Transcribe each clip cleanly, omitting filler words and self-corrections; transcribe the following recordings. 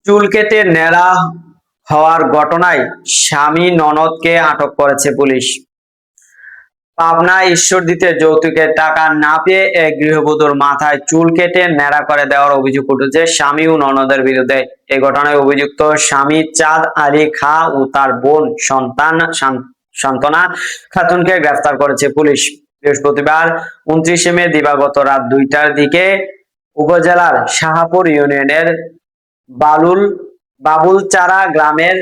চুল কেটে ন্যাড়া হওয়ার ঘটনায় স্বামী ননদকে আটক করেছে পুলিশ। পাবনা ঈশ্বরদীতে যৌতুকের টাকা না পেয়ে এক গৃহবধূর মাথায় চুল কেটে ন্যাড়া করে দেওয়ার অভিযোগ উঠেছে স্বামী ও ননদের বিরুদ্ধে। এই ঘটনায় অভিযুক্ত স্বামী চাঁদ আলী খা ও তার বোন সান্তনা খাতুনকে গ্রেফতার করেছে পুলিশ। বৃহস্পতিবার 29 মে দিবাগত রাত 2টার দিকে উপজেলার শাহপুর ইউনিয়নের বাবুলচারা গ্রামের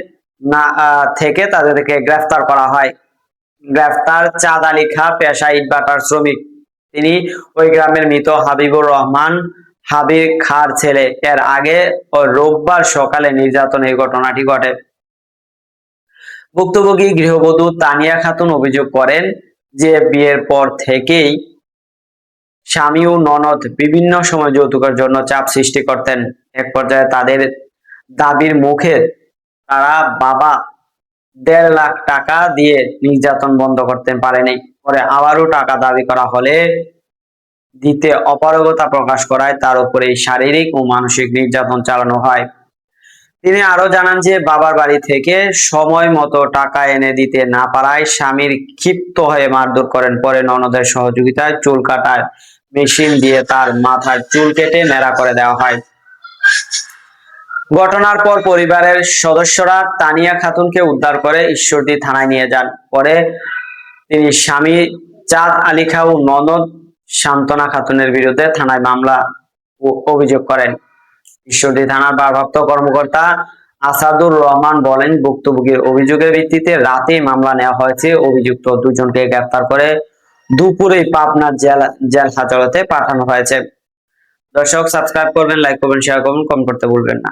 থেকে তাদেরকে গ্রেফতার করা হয়। গ্রেফতার চাঁদ আলী খা পেশায় ইটভাটার শ্রমিক। তিনি ওই গ্রামের মৃত হাবিবুর রহমান হাবিব খার ছেলে। এর আগে রোববার সকালে নির্যাতনের ঘটনাটি ঘটে। ভুক্তভোগী গৃহবধূ তানিয়া খাতুন অভিযোগ করেন যে বিয়ের পর থেকেই স্বামী ও ননদ বিভিন্ন সময় যৌতুকের জন্য চাপ সৃষ্টি করতেন। এক পর্যায়ে তাদের দাবির মুখে তারা বাবা 1.5 লাখ টাকা দিয়ে নির্যাতন বন্ধ করতে পারেনি। পরে আবারও টাকা দাবি করা হলে দিতে অপারগতা প্রকাশ করায় তার উপরে শারীরিক ও মানসিক নির্যাতন চালানো হয়। তিনি আরো জানান যে বাবার বাড়ি থেকে সময় মতো টাকা এনে দিতে না পারায় স্বামীর ক্ষিপ্ত হয়ে মারধর করেন। পরে ননদের সহযোগিতায় চুল কাটার মেশিন দিয়ে তার মাথার চুল কেটে ন্যাড়া করে দেওয়া হয়। ঘটনার পর পরিবারের সদস্যরা তানিয়া খাতুনকে উদ্ধার করে ঈশ্বরদী থানায় নিয়ে যান। পরে তিনি স্বামী চাঁদ আলী খা ও ননদ সান্তনা খাতুনের বিরুদ্ধে থানায় মামলা ও অভিযোগ করেন। ঈশ্বরদী থানার ভারপ্রাপ্ত কর্মকর্তা আসাদুর রহমান বলেন, ভুক্তভোগীর অভিযোগের ভিত্তিতে রাতে মামলা নেওয়া হয়েছে। অভিযুক্ত দুজনকে গ্রেফতার করে দুপুরে পাবনা জেল হাজতে পাঠানো হয়েছে। দর্শক, সাবস্ক্রাইব করবেন, লাইক করবেন, শেয়ার করবেন, কমেন্ট করতে ভুলবেন না।